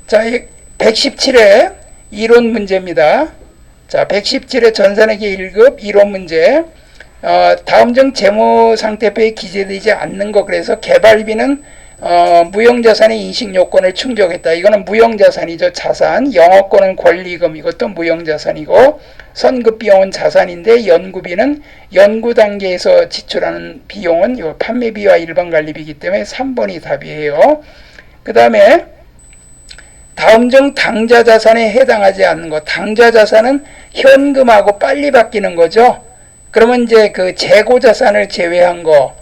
자, 117회 이론 문제입니다. 자, 117회 전산회계 1급 이론 문제. 다음 중 재무상태표에 기재되지 않는 거, 그래서 개발비는 무형자산의 인식요건을 충족했다. 이거는 무형자산이죠. 자산. 영업권은 권리금, 이것도 무형자산이고, 선급비용은 자산인데 연구비는 연구 단계에서 지출하는 비용은 이 판매비와 일반관리비이기 때문에 3번이 답이에요. 그 다음에 다음 중 당좌자산에 해당하지 않는 것. 당좌자산은 현금하고 빨리 바뀌는 거죠. 그러면 이제 그 재고자산을 제외한 거,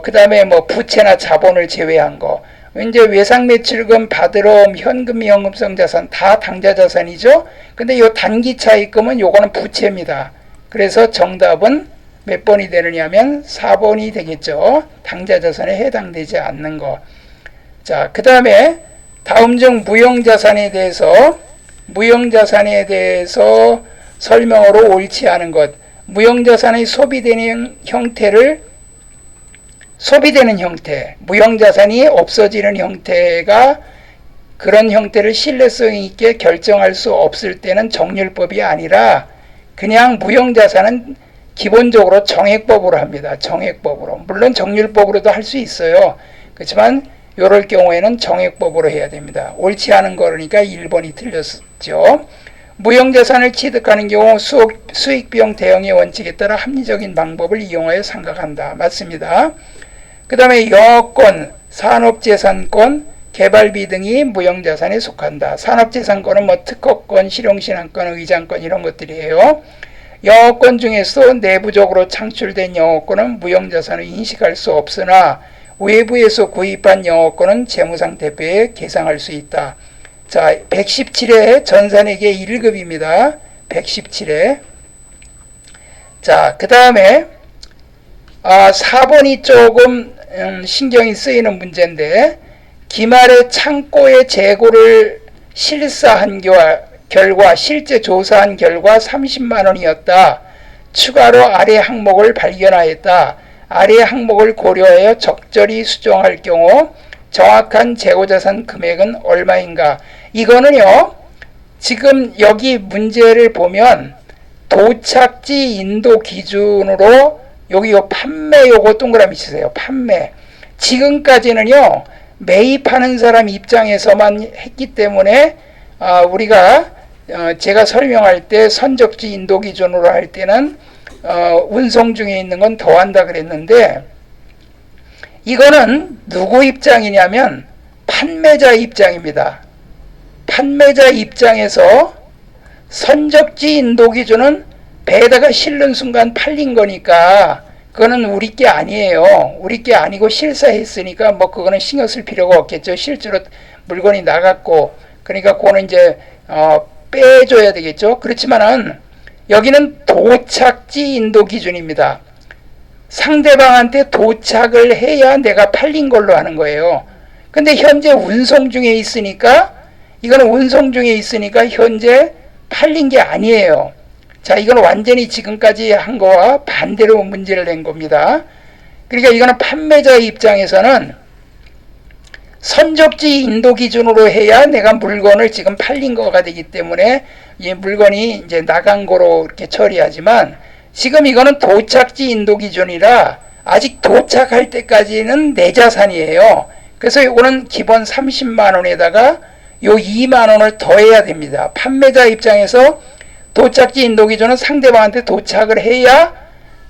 그 다음에 뭐 부채나 자본을 제외한 거. 이제 외상매출금, 받으러 현금, 현금성 자산 다 당좌자산이죠. 근데 요 단기 차입금은 요거는 부채입니다. 그래서 정답은 몇 번이 되느냐면 4번이 되겠죠. 당좌자산에 해당되지 않는 거. 자, 그 다음에 다음 중 무형자산에 대해서 설명으로 옳지 않은 것. 무형자산의 소비되는 형태, 무형자산이 없어지는 형태가 그런 형태를 신뢰성 있게 결정할 수 없을 때는 정률법이 아니라 그냥 무형자산은 기본적으로 정액법으로 합니다. 정액법으로. 물론 정률법으로도 할 수 있어요. 그렇지만 이럴 경우에는 정액법으로 해야 됩니다. 옳지 않은 거니까 1번이 틀렸죠. 무형자산을 취득하는 경우 수익비용 대응의 원칙에 따라 합리적인 방법을 이용하여 생각한다. 맞습니다. 그 다음에 영업권, 산업재산권, 개발비 등이 무형자산에 속한다. 산업재산권은 뭐 특허권, 실용신한권, 의장권 이런 것들이에요. 영업권 중에서 내부적으로 창출된 영업권은 무형자산을 인식할 수 없으나 외부에서 구입한 영업권은 재무상태표에 계상할 수 있다. 자, 117회 전산회계 1급입니다. 117회. 자, 그 다음에 4번이 조금 신경이 쓰이는 문제인데, 기말에 창고의 재고를 실사한 결과, 실제 조사한 결과 30만원이었다. 추가로 아래 항목을 발견하였다. 아래 항목을 고려하여 적절히 수정할 경우 정확한 재고자산 금액은 얼마인가? 이거는요, 지금 여기 문제를 보면 도착지 인도 기준으로 여기 판매 요거 동그라미 치세요. 판매. 지금까지는요, 매입하는 사람 입장에서만 했기 때문에 우리가 제가 설명할 때 선적지 인도 기준으로 할 때는 운송 중에 있는 건 더한다 그랬는데, 이거는 누구 입장이냐면 판매자 입장입니다. 판매자 입장에서 선적지 인도 기준은 배에다가 실는 순간 팔린 거니까 그거는 우리 게 아니에요. 우리 게 아니고 실사했으니까 뭐 그거는 신경 쓸 필요가 없겠죠. 실제로 물건이 나갔고, 그러니까 그거는 이제 빼줘야 되겠죠. 그렇지만은 여기는 도착지 인도 기준입니다. 상대방한테 도착을 해야 내가 팔린 걸로 하는 거예요. 근데 현재 운송 중에 있으니까, 이거는 운송 중에 있으니까 현재 팔린 게 아니에요. 자, 이건 완전히 지금까지 한 거와 반대로 문제를 낸 겁니다. 그러니까 이거는 판매자 입장에서는 선적지 인도 기준으로 해야 내가 물건을 지금 팔린 거가 되기 때문에 이 물건이 이제 나간 거로 이렇게 처리하지만, 지금 이거는 도착지 인도 기준이라 아직 도착할 때까지는 내 자산이에요. 그래서 이거는 기본 30만 원에다가 요 2만 원을 더해야 됩니다. 판매자 입장에서 도착지 인도 기준은 상대방한테 도착을 해야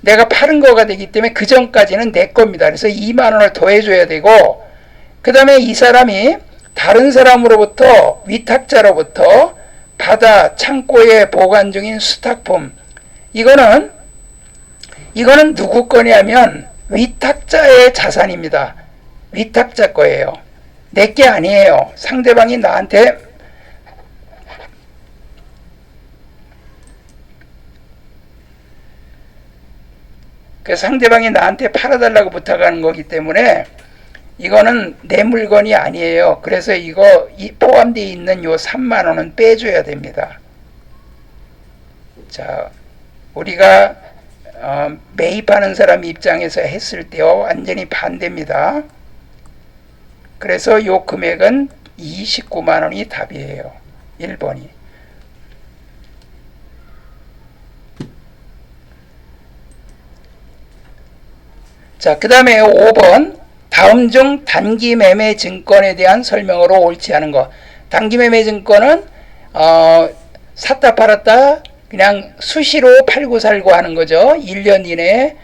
내가 파는 거가 되기 때문에 그 전까지는 내 겁니다. 그래서 2만 원을 더해줘야 되고, 그 다음에 이 사람이 다른 사람으로부터, 위탁자로부터 받아 창고에 보관 중인 수탁품, 이거는 누구 거냐면 위탁자의 자산입니다. 위탁자 거예요. 내 게 아니에요. 상대방이 나한테 팔아달라고 부탁하는 거기 때문에 이거는 내 물건이 아니에요. 그래서 이거 포함되어 있는 요 3만 원은 빼줘야 됩니다. 자, 우리가 매입하는 사람 입장에서 했을 때와 완전히 반대입니다. 그래서 요 금액은 29만 원이 답이에요. 1번이. 자, 그 다음에 5번. 다음 중 단기 매매 증권에 대한 설명으로 옳지 않은 거. 단기 매매 증권은 샀다 팔았다 그냥 수시로 팔고 살고 하는 거죠. 1년 이내에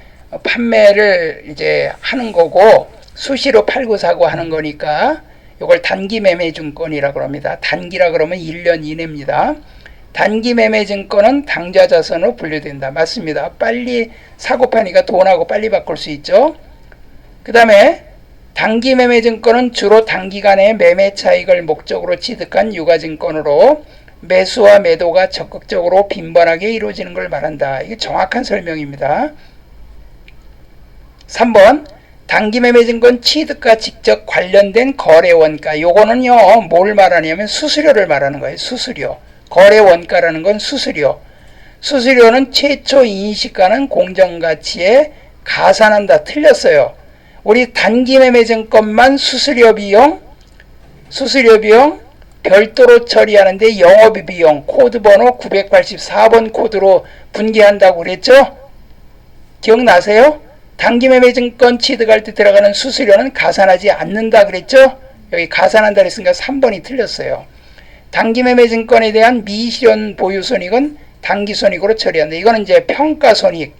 판매를 이제 하는 거고 수시로 팔고 사고 하는 거니까 이걸 단기 매매 증권이라고 합니다. 단기라 그러면 1년 이내입니다. 단기 매매 증권은 당좌 자산으로 분류된다. 맞습니다. 빨리 사고 파니까 돈하고 빨리 바꿀 수 있죠. 그 다음에 단기 매매 증권은 주로 단기간의 매매 차익을 목적으로 취득한 유가증권으로 매수와 매도가 적극적으로 빈번하게 이루어지는 걸 말한다. 이게 정확한 설명입니다. 3번 단기 매매 증권 취득과 직접 관련된 거래 원가. 요거는요 뭘 말하냐면 수수료를 말하는 거예요. 수수료. 거래 원가라는 건 수수료. 수수료는 최초 인식가는 공정가치에 가산한다. 틀렸어요. 우리 단기 매매 증권만 수수료 비용 별도로 처리하는데 영업이 비용 코드 번호 984번 코드로 분기한다고 그랬죠? 기억나세요? 단기 매매 증권 취득할 때 들어가는 수수료는 가산하지 않는다 그랬죠? 여기 가산한다 그랬으니까 3번이 틀렸어요. 단기 매매 증권에 대한 미실현 보유 손익은 단기 손익으로 처리한다. 이거는 이제 평가 손익,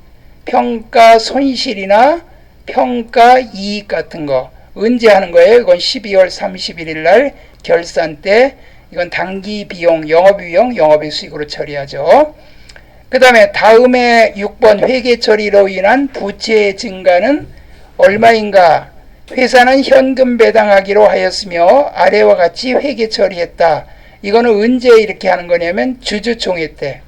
평가 손실이나 평가 이익 같은 거 언제 하는 거예요? 이건 12월 31일 날 결산 때 이건 단기 비용, 영업비용, 영업의 수익으로 처리하죠. 그 다음에 다음에 6번 회계 처리로 인한 부채 증가는 얼마인가? 회사는 현금 배당하기로 하였으며 아래와 같이 회계 처리했다. 이거는 언제 이렇게 하는 거냐면 주주총회 때.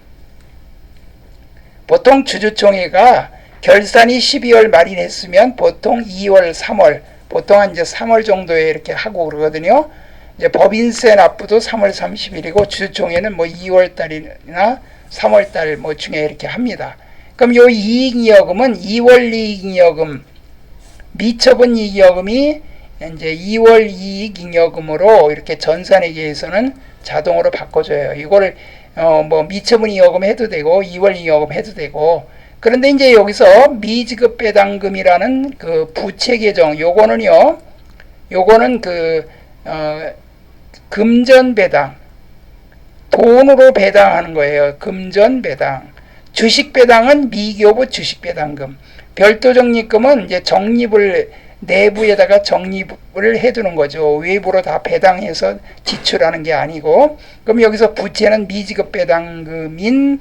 보통 주주총회가 결산이 12월 말일 했으면 보통 2월, 3월, 보통 한 이제 3월 정도에 이렇게 하고 그러거든요. 이제 법인세 납부도 3월 30일이고 주주총회는 뭐 2월 달이나 3월 달 뭐 중에 이렇게 합니다. 그럼 요 이익이익금은 2월 이익이익금, 미처분 이익이익금이 이제 2월 이익이익금으로 이렇게 전산회계에서는 자동으로 바꿔줘요. 이거를 뭐 미처분 이익이익금 해도 되고 2월 이익이익금 해도 되고. 그런데 이제 여기서 미지급 배당금이라는 그 부채 계정 요거는 금전 배당 돈으로 배당하는 거예요. 금전 배당. 주식 배당은 미교부 주식 배당금. 별도 적립금은 이제 적립을 내부에다가 적립을 해두는 거죠. 외부로 다 배당해서 지출하는 게 아니고. 그럼 여기서 부채는 미지급 배당금인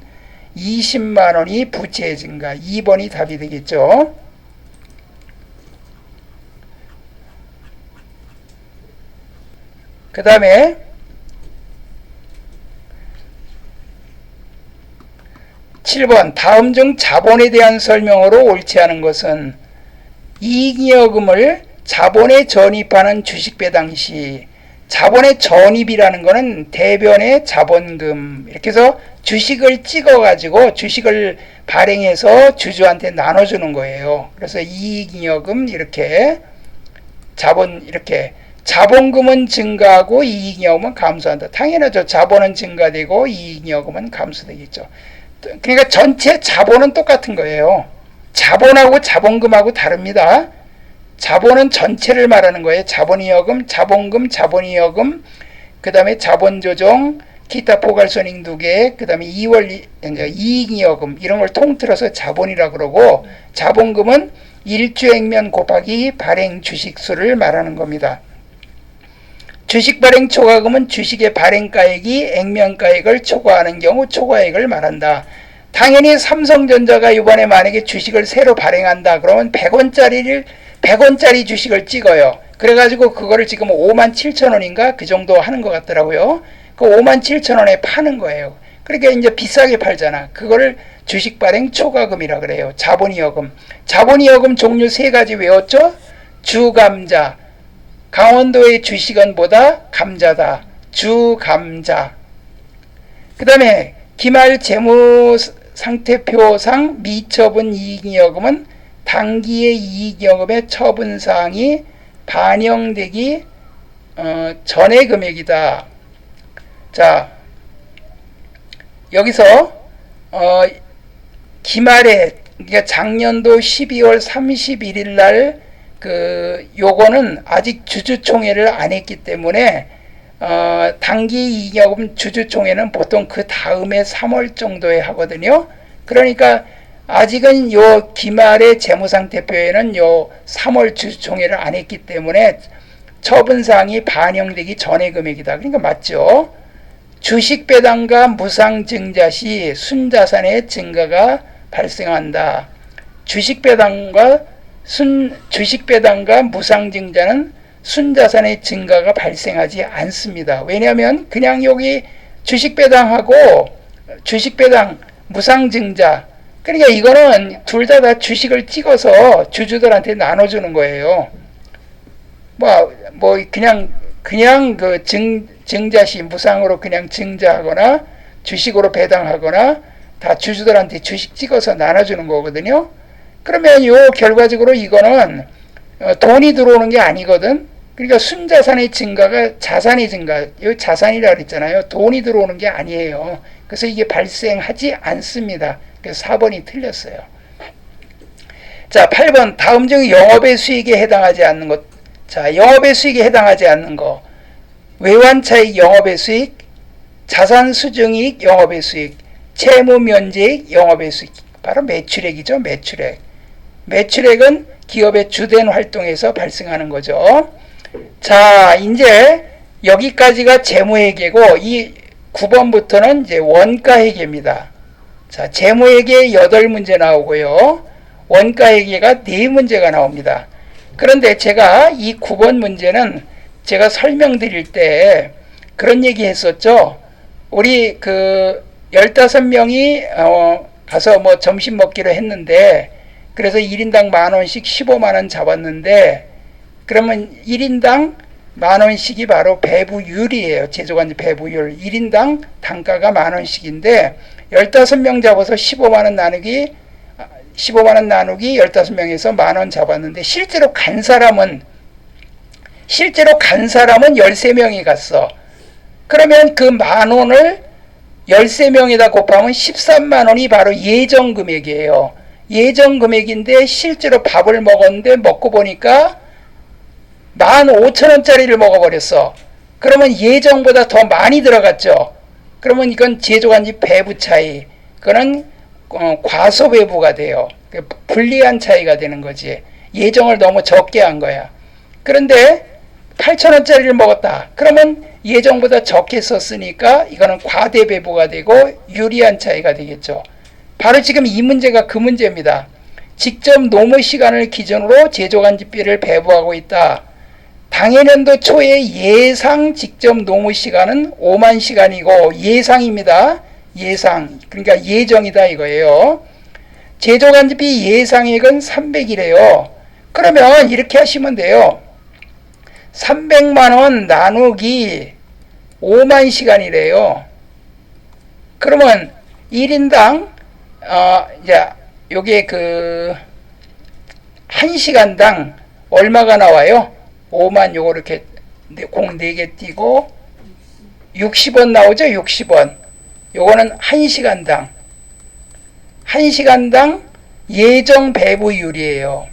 20만 원이 부채 증가. 2번이 답이 되겠죠. 그 다음에 7번 다음 중 자본에 대한 설명으로 옳지 않은 것은 이익이익금을 자본에 전입하는 주식 배당 시 자본의 전입이라는 것은 대변의 자본금 이렇게 해서 주식을 찍어 가지고 주식을 발행해서 주주한테 나눠주는 거예요. 그래서 이익이익금 이렇게 자본 이렇게 자본금은 증가하고 이익이익금은 감소한다. 당연하죠. 자본은 증가되고 이익이익금은 감소되겠죠. 그러니까 전체 자본은 똑같은 거예요. 자본하고 자본금하고 다릅니다. 자본은 전체를 말하는 거예요. 자본이익금, 자본금, 자본이익금, 그 다음에 자본조정, 기타 포괄손익 2개, 그 다음에 이익이익금 이런 걸 통틀어서 자본이라고 그러고 자본금은 일주액면 곱하기 발행 주식수를 말하는 겁니다. 주식 발행 초과금은 주식의 발행가액이 액면가액을 초과하는 경우 초과액을 말한다. 당연히 삼성전자가 이번에 만약에 주식을 새로 발행한다 그러면 100원짜리 주식을 찍어요. 그래가지고 그거를 지금 57,000원인가 그 정도 하는 것 같더라고요. 그 57,000원에 파는 거예요. 그러니까 이제 비싸게 팔잖아. 그거를 주식 발행 초과금이라 그래요. 자본이익금. 자본이익금 종류 3가지 외웠죠? 주감자. 강원도의 주식은 보다 감자다. 주감자. 그 다음에 기말 재무상태표상 미처분 이익이익금은 단기의 이익이익금의 처분사항이 반영되기 전의 금액이다. 자, 여기서 기말에, 그러니까 작년도 12월 31일 날 요거는 아직 주주총회를 안 했기 때문에 당기 이익여금 주주총회는 보통 그 다음에 3월 정도에 하거든요. 그러니까 아직은 요 기말의 재무상태표에는 요 3월 주주총회를 안 했기 때문에 처분사항이 반영되기 전의 금액이다. 그러니까 맞죠? 주식 배당과 무상 증자 시 순자산의 증가가 발생한다. 주식 배당과 무상 증자는 순자산의 증가가 발생하지 않습니다. 왜냐하면 그냥 여기 주식 배당하고 주식 배당 무상 증자, 그러니까 이거는 둘 다 주식을 찍어서 주주들한테 나눠주는 거예요. 그냥 그 증자시 무상으로 그냥 증자하거나 주식으로 배당하거나 다 주주들한테 주식 찍어서 나눠주는 거거든요. 그러면 요 결과적으로 이거는 돈이 들어오는 게 아니거든. 그러니까 순자산의 증가가 자산의 증가, 요 자산이라고 그랬잖아요. 돈이 들어오는 게 아니에요. 그래서 이게 발생하지 않습니다. 그래서 4번이 틀렸어요. 자, 8번 다음 중 영업의 수익에 해당하지 않는 것. 자, 영업의 수익에 해당하지 않는 거. 외환차익 영업의 수익, 자산 수증이익 영업의 수익, 채무 면제익 영업의 수익. 바로 매출액이죠. 매출액. 매출액은 기업의 주된 활동에서 발생하는 거죠. 자, 이제 여기까지가 재무회계고 이 9번부터는 이제 원가회계입니다. 자, 재무회계 8문제 나오고요. 원가회계가 4문제가 나옵니다. 그런데 제가 이 9번 문제는 제가 설명드릴 때 그런 얘기 했었죠. 우리 15명이 가서 뭐 점심 먹기로 했는데, 그래서 1인당 만원씩 15만원 잡았는데, 그러면 1인당 만원씩이 바로 배부율이에요. 제조관지 배부율. 1인당 단가가 만원씩인데 15명 잡아서 15만원 나누기 15만원 만원 잡았는데 실제로 간 사람은 13명이 갔어. 그러면 그 만원을 13명에다 곱하면 13만원이 바로 예정금액이에요. 예정금액인데 실제로 밥을 먹었는데 먹고 보니까 15,000원짜리를 먹어버렸어. 그러면 예정보다 더 많이 들어갔죠. 그러면 이건 제조관지 배부 차이. 그거는 과소배부가 돼요. 불리한 차이가 되는 거지. 예정을 너무 적게 한 거야. 그런데 8,000원짜리를 먹었다. 그러면 예정보다 적게 썼으니까 이거는 과대배부가 되고 유리한 차이가 되겠죠. 바로 지금 이 문제가 그 문제입니다. 직접 노무 시간을 기준으로 제조관지비를 배부하고 있다. 당해년도 초에 예상 직접 노무 시간은 5만 시간이고 예상입니다. 예상. 그러니까 예정이다 이거예요. 제조관지비 예상액은 300이래요. 그러면 이렇게 하시면 돼요. 300만원 나누기 5만 시간이래요. 그러면 1인당 이제 요게 1시간당 얼마가 나와요? 5만 요거 이렇게 공 4개 띄고 60원 나오죠? 60원. 요거는 1시간당 예정 배부율이에요.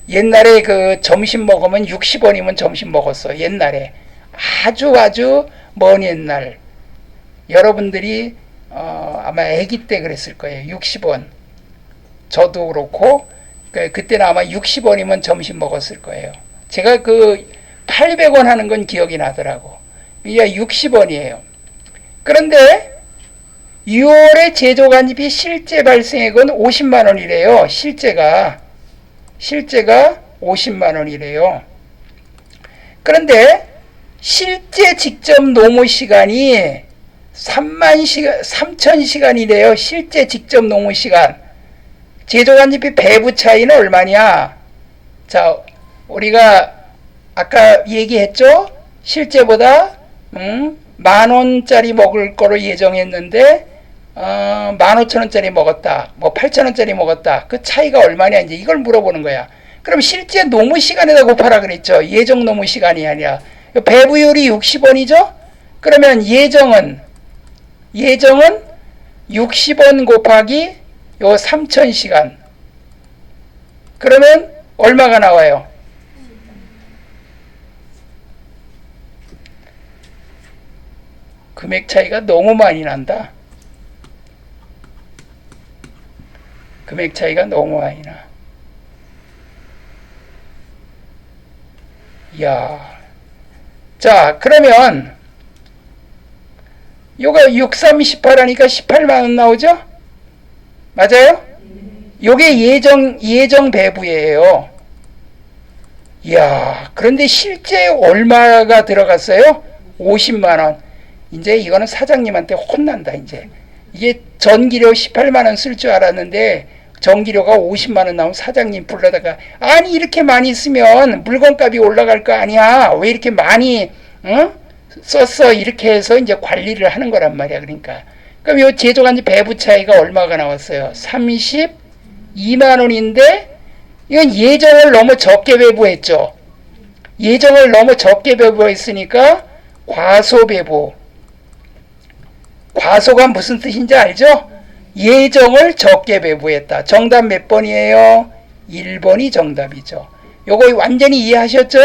옛날에 점심 먹으면 60원이면 점심 먹었어. 옛날에 아주 먼 옛날. 여러분들이 아마 아기 때 그랬을 거예요. 60원. 저도 그렇고 그때는 아마 60원이면 점심 먹었을 거예요. 제가 800원 하는 건 기억이 나더라고. 이게 60원이에요. 그런데 6월에 제조관리비 실제 발생액은 50만 원이래요. 실제가 50만 원이래요. 그런데 실제 직접 노무 시간이 3,000시간이래요. 실제 직접 노무 시간. 제조관리비 배부 차이는 얼마냐? 자, 우리가 아까 얘기했죠? 실제보다 10,000원짜리 먹을 거로 예정했는데 15,000원짜리 먹었다. 뭐 8,000원짜리 먹었다. 그 차이가 얼마냐? 이제 이걸 물어보는 거야. 그럼 실제 노무 시간에다 곱하라 그랬죠. 예정 노무 시간이 아니라. 배부율이 60원이죠? 그러면 예정은 60원 곱하기 요 3000시간. 그러면 얼마가 나와요? 금액 차이가 너무 많이 난다. 금액 차이가 너무 많이 나. 이야. 자, 그러면 요거 6, 3, 18 하니까 18만원 나오죠? 맞아요? 요게 예정 배부예요. 이야, 그런데 실제 얼마가 들어갔어요? 50만원. 이제 이거는 사장님한테 혼난다, 이제. 이게 전기료 18만원 쓸 줄 알았는데, 전기료가 50만원 나오면 사장님 불러다가, 아니, 이렇게 많이 쓰면 물건값이 올라갈 거 아니야. 왜 이렇게 많이, 썼어? 이렇게 해서 이제 관리를 하는 거란 말이야, 그러니까. 그럼 요 제조간지 배부 차이가 얼마가 나왔어요? 32만원인데, 이건 예정을 너무 적게 배부했죠. 예정을 너무 적게 배부했으니까, 과소배부. 과소가 무슨 뜻인지 알죠? 예정을 적게 배부했다. 정답 몇 번이에요? 1번이 정답이죠. 요거 완전히 이해하셨죠?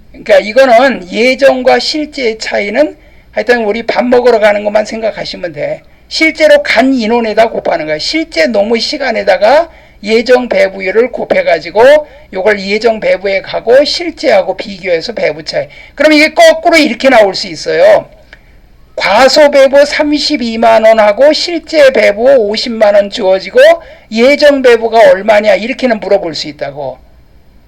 그러니까 이거는 예정과 실제의 차이는 하여튼 우리 밥 먹으러 가는 것만 생각하시면 돼. 실제로 간 인원에다 곱하는 거야. 실제 노무 시간에다가 예정 배부율을 곱해가지고 요걸 예정 배부에 가고 실제하고 비교해서 배부 차이. 그럼 이게 거꾸로 이렇게 나올 수 있어요. 과소 배부 32만원하고 실제 배부 50만원 주어지고 예정 배부가 얼마냐 이렇게는 물어볼 수 있다고.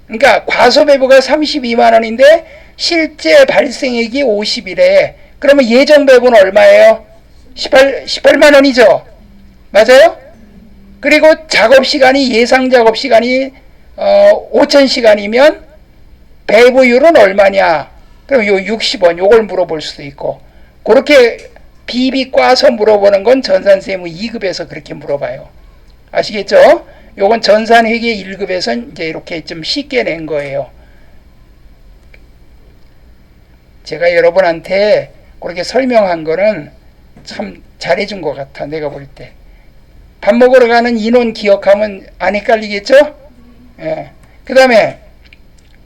그러니까 과소 배부가 32만원인데 실제 발생액이 50이래. 그러면 예정 배부는 얼마예요? 18만원이죠. 맞아요? 그리고 작업시간이 예상 작업시간이 5000시간이면 배부율은 얼마냐? 그럼 요 60원 요걸 물어볼 수도 있고. 그렇게 비비 꽈서 물어보는 건 전산세무 2급에서 그렇게 물어봐요. 아시겠죠? 요건 전산회계 1급에서 이제 이렇게 좀 쉽게 낸 거예요. 제가 여러분한테 그렇게 설명한 거는 참 잘해준 것 같아, 내가 볼 때. 밥 먹으러 가는 인원 기억하면 안 헷갈리겠죠? 예. 그 다음에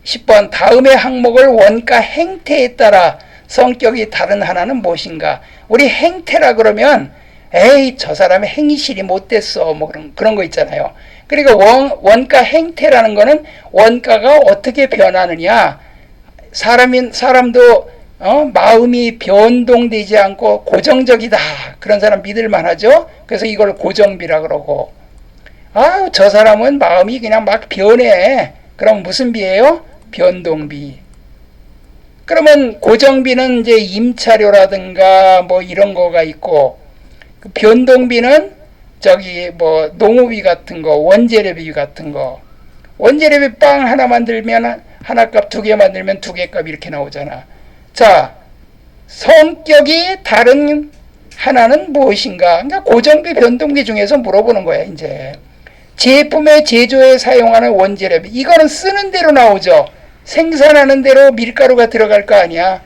10번 다음의 항목을 원가 행태에 따라 성격이 다른 하나는 무엇인가? 우리 행태라 그러면 에이 저 사람의 행실이 못됐어 뭐 그런 거 있잖아요. 그리고 원가 행태라는 거는 원가가 어떻게 변하느냐. 사람도 마음이 변동되지 않고 고정적이다. 그런 사람 믿을 만하죠. 그래서 이걸 고정비라 그러고. 아, 저 사람은 마음이 그냥 막 변해. 그럼 무슨 비예요? 변동비. 그러면 고정비는 이제 임차료라든가 뭐 이런 거가 있고, 그 변동비는 저기 뭐 농업비 같은 거, 원재료비 같은 거. 원재료비 빵 하나 만들면 하나 값, 두 개 만들면 두 개 값 이렇게 나오잖아. 자, 성격이 다른 하나는 무엇인가? 그러니까 고정비, 변동비 중에서 물어보는 거야, 이제. 제품의 제조에 사용하는 원재료비. 이거는 쓰는 대로 나오죠. 생산하는 대로 밀가루가 들어갈 거 아니야.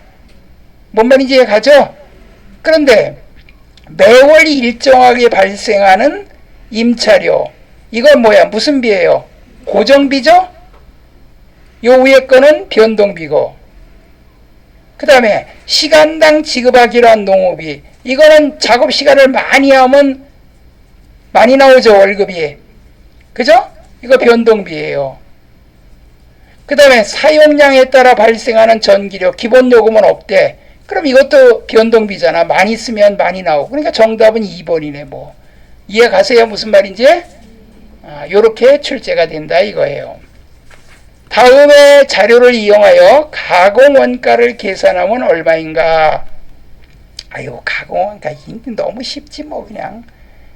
뭔 말인지 이해가죠? 그런데 매월 일정하게 발생하는 임차료. 이건 뭐야? 무슨 비예요? 고정비죠? 요 위에 거는 변동비고. 그 다음에 시간당 지급하기로 한 농업비. 이거는 작업 시간을 많이 하면 많이 나오죠, 월급이. 그죠? 이거 변동비예요. 그 다음에 사용량에 따라 발생하는 전기료, 기본요금은 없대. 그럼 이것도 변동비잖아. 많이 쓰면 많이 나오고. 그러니까 정답은 2번이네 뭐. 이해 가세요? 무슨 말인지? 요렇게 출제가 된다 이거예요. 다음에 자료를 이용하여 가공원가를 계산하면 얼마인가? 아유, 가공원가 너무 쉽지 뭐 그냥.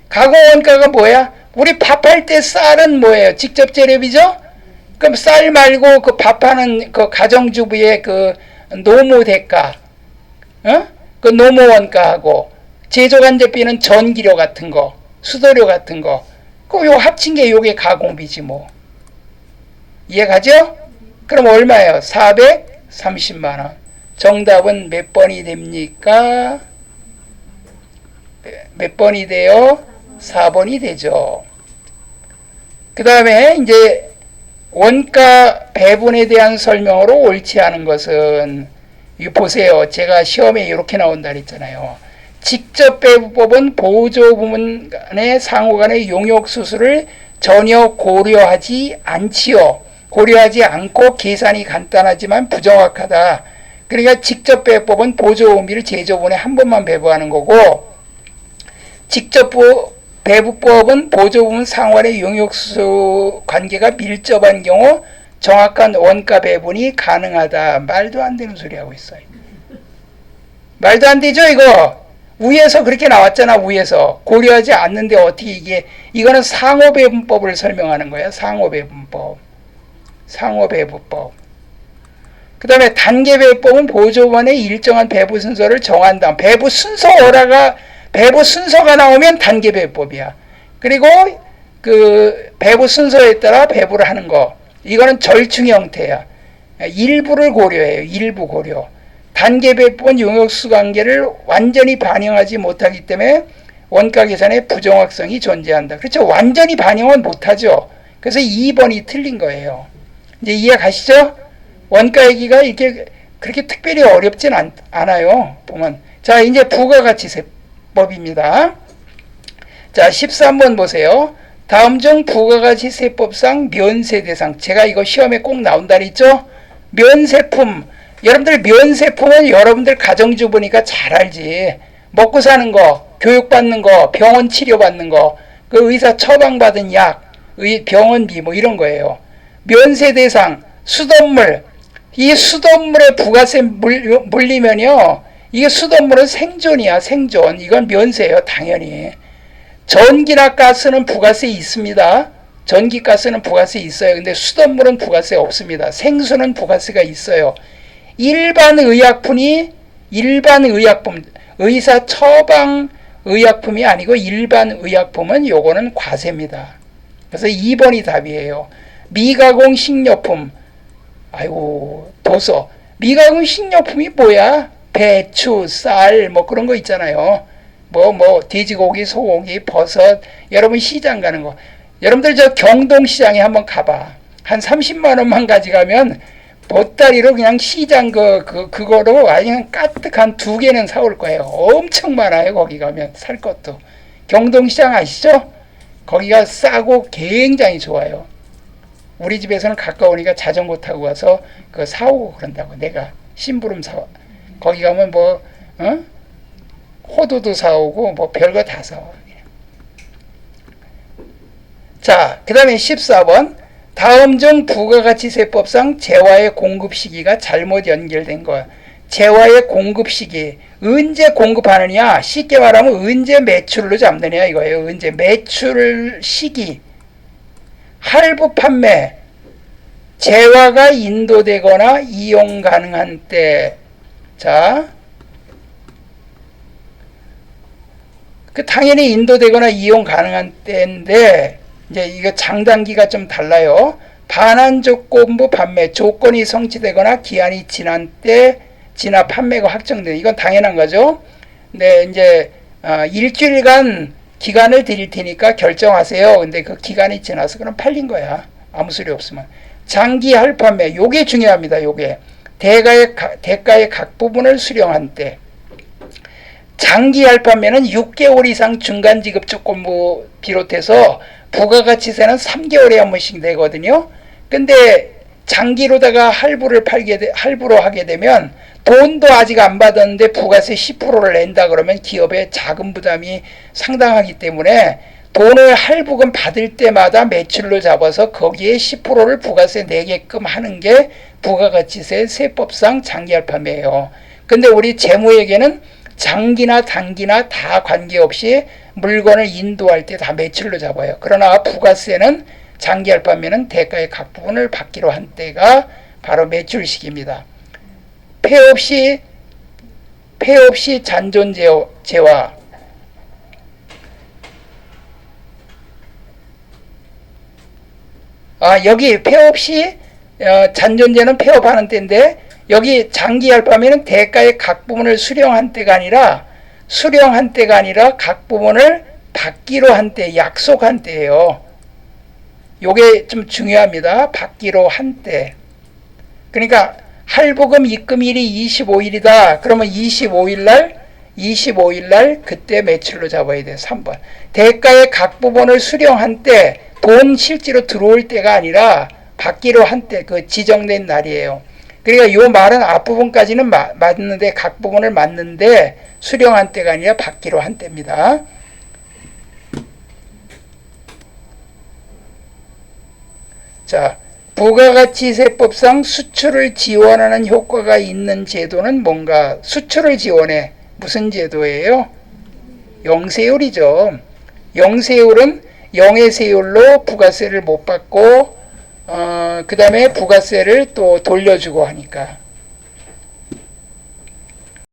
가공원가가 뭐야? 우리 밥할 때 쌀은 뭐예요? 직접 재료비죠? 그럼 쌀 말고 그 밥하는 그 가정주부의 그 노무 대가, 그 노무 원가하고 제조간접비는 전기료 같은 거, 수도료 같은 거, 그 요 합친 게 요게 가공비지 뭐. 이해가죠? 그럼 얼마예요? 430만 원. 정답은 몇 번이 됩니까? 몇 번이 돼요? 4번이 되죠. 그 다음에 이제 원가 배분에 대한 설명으로 옳지 않은 것은, 이거 보세요. 제가 시험에 이렇게 나온다 그랬잖아요. 직접 배분법은 보조 부문 간의 상호 간의 용역 수수를 전혀 고려하지 않지요. 고려하지 않고 계산이 간단하지만 부정확하다. 그러니까 직접 배분법은 보조 의미를 제조분에 한 번만 배분하는 거고, 직접 배분법은 보조 부문 상환의 용역수 관계가 밀접한 경우 정확한 원가 배분이 가능하다. 말도 안 되는 소리 하고 있어요. 말도 안 되죠, 이거? 위에서 그렇게 나왔잖아, 위에서. 고려하지 않는데 어떻게 이게, 이거는 상호배분법을 설명하는 거야, 상호배분법. 상호배분법. 그 다음에 단계배분법은 보조원의 일정한 배분 순서를 정한 다음, 배분 순서가 나오면 단계배분법이야. 그리고 그 배분 순서에 따라 배분을 하는 거. 이거는 절충 형태야. 일부를 고려해요. 일부 고려. 단계배분 용역수 관계를 완전히 반영하지 못하기 때문에 원가 계산에 부정확성이 존재한다. 그렇죠. 완전히 반영은 못하죠. 그래서 2번이 틀린 거예요. 이제 이해 가시죠? 원가 얘기가 이렇게 그렇게 특별히 어렵진 않아요. 보면. 자, 이제 부가가치세법입니다. 자, 13번 보세요. 다음 중 부가가치세법상 면세대상. 제가 이거 시험에 꼭 나온다 그랬죠? 면세품. 여러분들 면세품은 여러분들 가정주부니까 잘 알지. 먹고 사는 거, 교육받는 거, 병원 치료받는 거, 그 의사 처방받은 약, 병원비 뭐 이런 거예요. 면세대상, 수돗물. 이 수돗물에 부가세 물리면요. 이게 수돗물은 생존이야, 생존. 이건 면세예요, 당연히. 전기나 가스는 부가세 있습니다. 전기, 가스는 부가세 있어요. 근데 수돗물은 부가세 없습니다. 생수는 부가세가 있어요. 일반 의약품, 의사 처방 의약품이 아니고 일반 의약품은 요거는 과세입니다. 그래서 2번이 답이에요. 미가공 식료품, 아이고, 도서. 미가공 식료품이 뭐야? 배추, 쌀, 뭐 그런 거 있잖아요. 돼지고기, 소고기, 버섯. 여러분 시장 가는 거. 여러분들 저 경동시장에 한번 가봐. 한 30만 원만 가져가면 보따리로 그냥 시장 그거로 그냥 까뜩 한 2개는 사올 거예요. 엄청 많아요. 거기 가면 살 것도. 경동시장 아시죠? 거기가 싸고 굉장히 좋아요. 우리 집에서는 가까우니까 자전거 타고 가서 그거 사오고 그런다고. 내가 심부름 사와. 거기 가면 호두도 사오고 뭐 별거 다 사와. 자, 그 다음에 14번. 다음 중 부가가치세법상 재화의 공급 시기가 잘못 연결된 거야. 재화의 공급 시기. 언제 공급하느냐? 쉽게 말하면 언제 매출로 잡느냐 이거예요. 언제 매출 시기. 할부 판매. 재화가 인도되거나 이용 가능한 때. 자, 당연히 인도되거나 이용 가능한 때인데, 이제 이거 장단기가 좀 달라요. 반환조건부 판매, 조건이 성취되거나 기한이 지난 때 진압 판매가 확정되는, 이건 당연한 거죠. 근데 이제 일주일간 기간을 드릴 테니까 결정하세요. 근데 그 기간이 지나서 그럼 팔린 거야. 아무 소리 없으면. 장기 할판매, 요게 중요합니다. 요게 대가의 각 부분을 수령한 때. 장기 할판매는 6개월 이상 중간 지급 조건부 비롯해서 부가가치세는 3개월에 한 번씩 내거든요. 근데 장기로다가 할부로 하게 되면 돈도 아직 안 받았는데 부가세 10%를 낸다 그러면 기업의 자금 부담이 상당하기 때문에 돈을 할부금 받을 때마다 매출로 잡아서 거기에 10%를 부가세 내게끔 하는 게 부가가치세 세법상 장기할판매예요. 근데 우리 재무에게는 장기나 단기나 다 관계없이 물건을 인도할 때 다 매출로 잡아요. 그러나 부가세는 장기할판매는 대가의 각 부분을 받기로 한 때가 바로 매출식입니다. 폐 없이 잔존재화. 여기 폐업시 잔존재는 폐업하는 때인데 여기 장기알바면은 대가의 각 부분을 수령한 때가 아니라 각 부분을 받기로 한 때, 약속한 때예요. 요게 좀 중요합니다. 받기로 한 때. 그러니까 할부금 입금일이 25일이다. 그러면 25일 날 그때 매출로 잡아야 돼. 3번. 대가의 각 부분을 수령한 때, 돈 실제로 들어올 때가 아니라 받기로 한 때, 그 지정된 날이에요. 그러니까 이 말은 앞부분까지는 맞는데, 각 부분을 맞는데 수령한 때가 아니라 받기로 한 때입니다. 자, 부가가치세법상 수출을 지원하는 효과가 있는 제도는 뭔가? 수출을 지원해. 무슨 제도예요? 영세율이죠. 영세율은 영해세율로 부가세를 못 받고 그 다음에 부가세를 또 돌려주고 하니까.